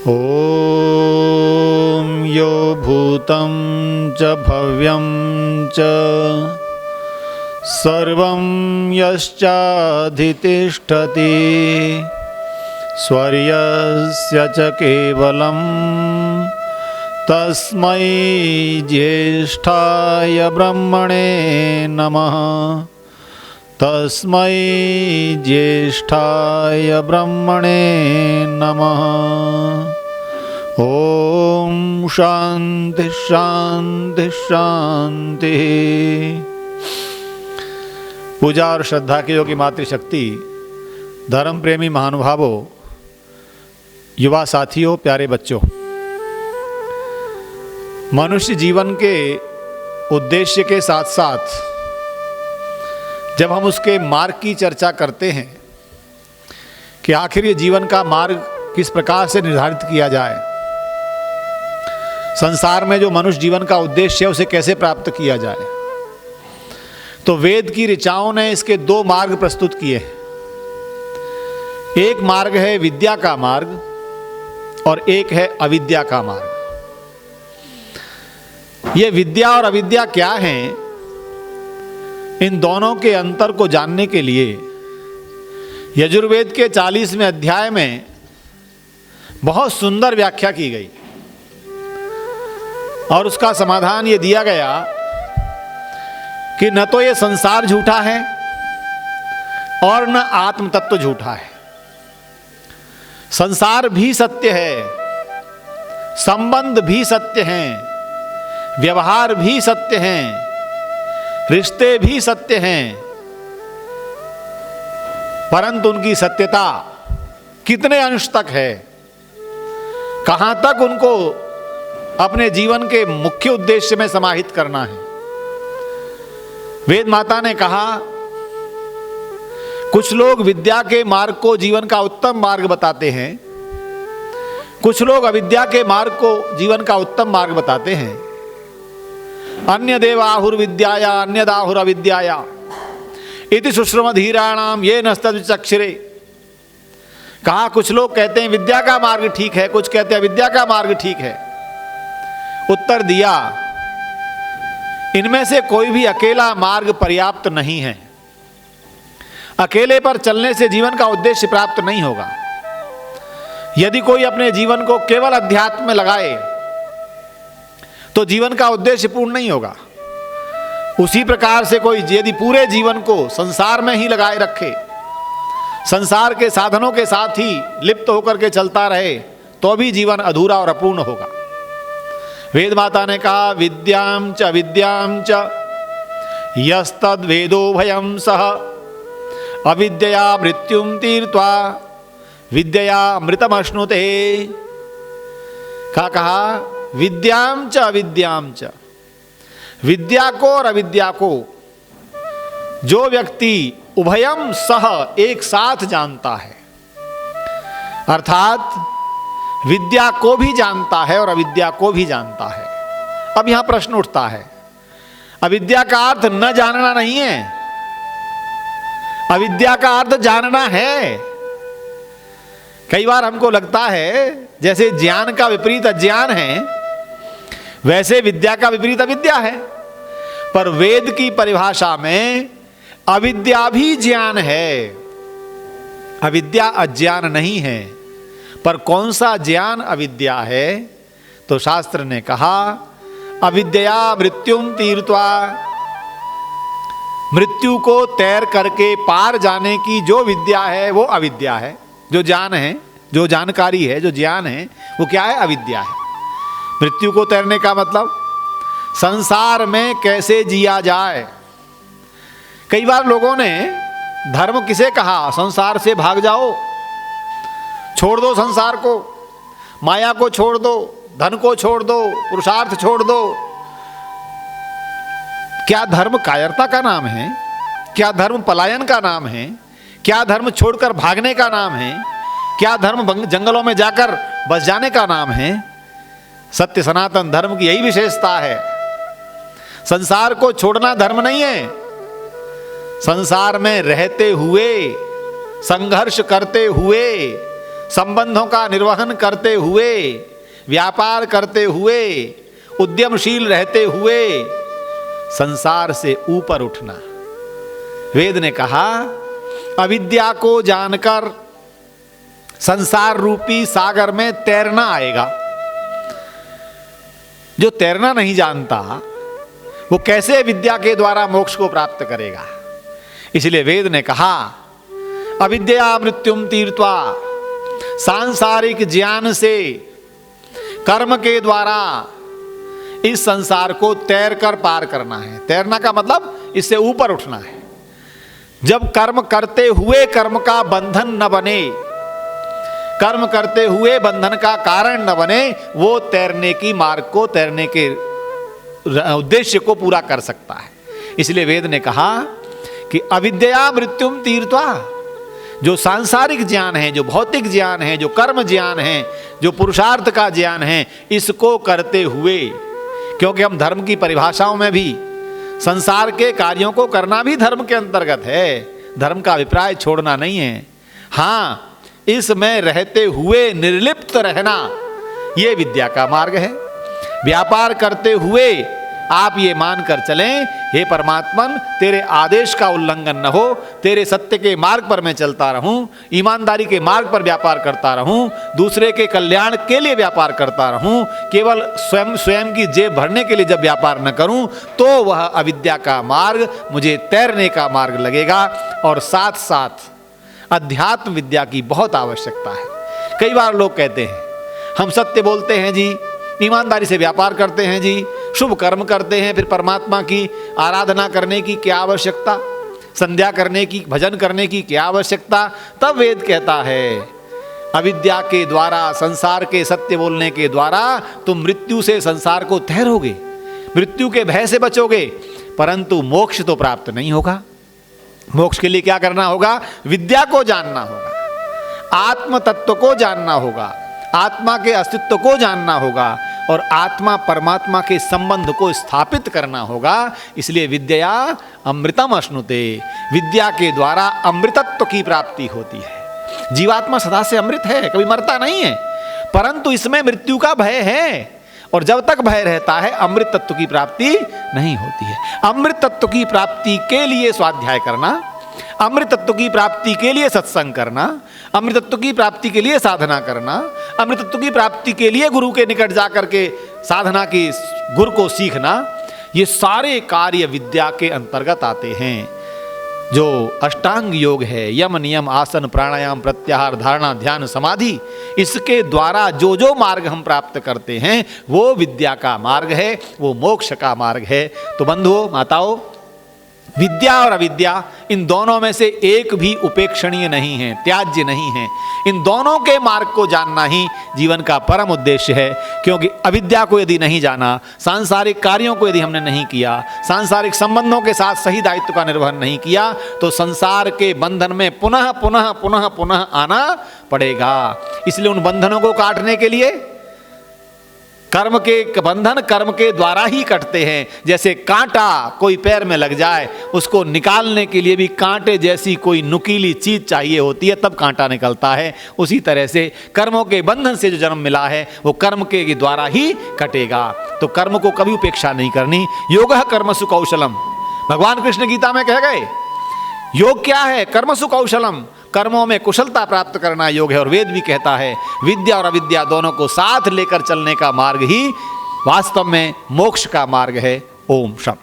ॐ यो भूतं च भव्यं च सर्वं यश्चाधितिष्ठति स्वर्यस्य च केवलं तस्मै ज्येष्ठाय ब्रह्मणे नमः। तस्मै ज्येष्ठाय ब्रह्मणे नमः। ओम शांति शांति शांति। पूजा और श्रद्धा के योगी मातृशक्ति, धर्म प्रेमी महानुभावों, युवा साथियों, प्यारे बच्चों, मनुष्य जीवन के उद्देश्य के साथ साथ जब हम उसके मार्ग की चर्चा करते हैं कि आखिर ये जीवन का मार्ग किस प्रकार से निर्धारित किया जाए, संसार में जो मनुष्य जीवन का उद्देश्य है उसे कैसे प्राप्त किया जाए, तो वेद की ऋचाओं ने इसके दो मार्ग प्रस्तुत किए हैं। एक मार्ग है विद्या का मार्ग और एक है अविद्या का मार्ग। ये विद्या और अविद्या क्या हैं, इन दोनों के अंतर को जानने के लिए यजुर्वेद के 40वें अध्याय में बहुत सुंदर व्याख्या की गई और उसका समाधान ये दिया गया कि न तो ये संसार झूठा है और न आत्म तत्व झूठा है। संसार भी सत्य है, संबंध भी सत्य हैं, व्यवहार भी सत्य हैं, रिश्ते भी सत्य हैं, परंतु उनकी सत्यता कितने अंश तक है, कहां तक उनको अपने जीवन के मुख्य उद्देश्य में समाहित करना है। वेद माता ने कहा, कुछ लोग विद्या के मार्ग को जीवन का उत्तम मार्ग बताते हैं, कुछ लोग अविद्या के मार्ग को जीवन का उत्तम मार्ग बताते हैं। अन्य देवाहुर विद्याया अन्यदाहुर अविद्याया इति सुश्रुम धीराणाम ये नस्तक्षरे। कहा कुछ लोग कहते हैं विद्या का मार्ग ठीक है, कुछ कहते हैं अविद्या का मार्ग ठीक है। उत्तर दिया, इनमें से कोई भी अकेला मार्ग पर्याप्त नहीं है। अकेले पर चलने से जीवन का उद्देश्य प्राप्त नहीं होगा। यदि कोई अपने जीवन को केवल अध्यात्म में लगाए तो जीवन का उद्देश्य पूर्ण नहीं होगा। उसी प्रकार से कोई यदि पूरे जीवन को संसार में ही लगाए रखे, संसार के साधनों के साथ ही लिप्त होकर के चलता रहे, तो भी जीवन अधूरा और अपूर्ण होगा। वेद माता ने कहा, विद्यां च विद्यां च यस्तद वेदो भयं सह अविद्यया मृत्युम तीर्त्वा विद्यया अमृतमश्नुते। कहा विद्यां च अविद्यां च, विद्या को और अविद्या को जो व्यक्ति उभयम सह एक साथ जानता है, अर्थात विद्या को भी जानता है और अविद्या को भी जानता है। अब यहां प्रश्न उठता है, अविद्या का अर्थ न जानना नहीं है, अविद्या का अर्थ जानना है। कई बार हमको लगता है जैसे ज्ञान का विपरीत अज्ञान है, वैसे विद्या का विपरीत अविद्या है। पर वेद की परिभाषा में अविद्या भी ज्ञान है, अविद्या अज्ञान नहीं है। पर कौन सा ज्ञान अविद्या है? तो शास्त्र ने कहा, अविद्या मृत्युम तीर्त्वा, मृत्यु को तैर करके पार जाने की जो विद्या है वो अविद्या है। जो ज्ञान है, जो जानकारी है, जो ज्ञान है, वो क्या है? अविद्या है। मृत्यु को तैरने का मतलब संसार में कैसे जिया जाए। कई बार लोगों ने धर्म किसे कहा? संसार से भाग जाओ, छोड़ दो संसार को, माया को छोड़ दो, धन को छोड़ दो, पुरुषार्थ छोड़ दो। क्या धर्म कायरता का नाम है? क्या धर्म पलायन का नाम है? क्या धर्म छोड़कर भागने का नाम है? क्या धर्म जंगलों में जाकर बस जाने का नाम है? सत्य सनातन धर्म की यही विशेषता है। संसार को छोड़ना धर्म नहीं है, संसार में रहते हुए, संघर्ष करते हुए, संबंधों का निर्वहन करते हुए, व्यापार करते हुए, उद्यमशील रहते हुए संसार से ऊपर उठना। वेद ने कहा अविद्या को जानकर संसार रूपी सागर में तैरना आएगा। जो तैरना नहीं जानता वो कैसे विद्या के द्वारा मोक्ष को प्राप्त करेगा। इसलिए वेद ने कहा अविद्या मृत्युम तीर्त्वा, सांसारिक ज्ञान से कर्म के द्वारा इस संसार को तैर कर पार करना है। तैरना का मतलब इससे ऊपर उठना है। जब कर्म करते हुए कर्म का बंधन न बने, कर्म करते हुए बंधन का कारण न बने, वो तैरने की मार्ग को, तैरने के उद्देश्य को पूरा कर सकता है। इसलिए वेद ने कहा कि अविद्या मृत्युम तीर्त्वा, जो सांसारिक ज्ञान है, जो भौतिक ज्ञान है, जो कर्म ज्ञान है, जो पुरुषार्थ का ज्ञान है, इसको करते हुए, क्योंकि हम धर्म की परिभाषाओं में भी संसार के कार्यों को करना भी धर्म के अंतर्गत है। धर्म का अभिप्राय छोड़ना नहीं है। हाँ, इसमें रहते हुए निर्लिप्त रहना, यह विद्या का मार्ग है। व्यापार करते हुए आप ये मानकर चलें, हे परमात्मन तेरे आदेश का उल्लंघन न हो, तेरे सत्य के मार्ग पर मैं चलता रहूं, ईमानदारी के मार्ग पर व्यापार करता रहूं, दूसरे के कल्याण के लिए व्यापार करता रहूं, केवल स्वयं की जेब भरने के लिए जब व्यापार न करूं तो वह अविद्या का मार्ग मुझे तैरने का मार्ग लगेगा। और साथ साथ अध्यात्म विद्या की बहुत आवश्यकता है। कई बार लोग कहते हैं हम सत्य बोलते हैं जी, ईमानदारी से व्यापार करते हैं जी, शुभ कर्म करते हैं, फिर परमात्मा की आराधना करने की क्या आवश्यकता, संध्या करने की, भजन करने की क्या आवश्यकता। तब वेद कहता है अविद्या के द्वारा, संसार के सत्य बोलने के द्वारा तुम मृत्यु से संसार को तैरोगे, मृत्यु के भय से बचोगे, परंतु मोक्ष तो प्राप्त नहीं होगा। मोक्ष के लिए क्या करना होगा? विद्या को जानना होगा, आत्म तत्व को जानना होगा, आत्मा के अस्तित्व को जानना होगा और आत्मा परमात्मा के संबंध को स्थापित करना होगा। इसलिए विद्या अमृतम अश्नुते, विद्या के द्वारा अमृतत्व की प्राप्ति होती है। जीवात्मा सदा से अमृत है, कभी मरता नहीं है, परंतु इसमें मृत्यु का भय है और जब तक भय रहता है अमृत तत्व की प्राप्ति नहीं होती है। अमृत तत्व की प्राप्ति के लिए स्वाध्याय करना, अमृत तत्व की प्राप्ति के लिए सत्संग करना, अमृत तत्व की प्राप्ति के लिए साधना करना, अमृत तत्व की प्राप्ति के लिए गुरु के निकट जाकर के साधना की गुरु को सीखना, ये सारे कार्य विद्या के अंतर्गत आते हैं। जो अष्टांग योग है, यम नियम आसन प्राणायाम प्रत्याहार धारणा ध्यान समाधि, इसके द्वारा जो जो मार्ग हम प्राप्त करते हैं वो विद्या का मार्ग है, वो मोक्ष का मार्ग है। तो बंधुओं माताओं, विद्या और अविद्या इन दोनों में से एक भी उपेक्षणीय नहीं है, त्याज्य नहीं है। इन दोनों के मार्ग को जानना ही जीवन का परम उद्देश्य है। क्योंकि अविद्या को यदि नहीं जाना, सांसारिक कार्यों को यदि हमने नहीं किया, सांसारिक संबंधों के साथ सही दायित्व का निर्वहन नहीं किया, तो संसार के बंधन में पुनः पुनः पुनः पुनः आना पड़ेगा। इसलिए उन बंधनों को काटने के लिए कर्म के बंधन कर्म के द्वारा ही कटते हैं। जैसे कांटा कोई पैर में लग जाए, उसको निकालने के लिए भी कांटे जैसी कोई नुकीली चीज चाहिए होती है, तब कांटा निकलता है। उसी तरह से कर्मों के बंधन से जो जन्म मिला है वो कर्म के द्वारा ही कटेगा। तो कर्म को कभी उपेक्षा नहीं करनी। योगः कर्मसु कौशलम, भगवान कृष्ण गीता में कह गए योग क्या है? कर्मसु कौशलम, कर्मों में कुशलता प्राप्त करना योग है। और वेद भी कहता है विद्या और अविद्या दोनों को साथ लेकर चलने का मार्ग ही वास्तव में मोक्ष का मार्ग है। ओम शम।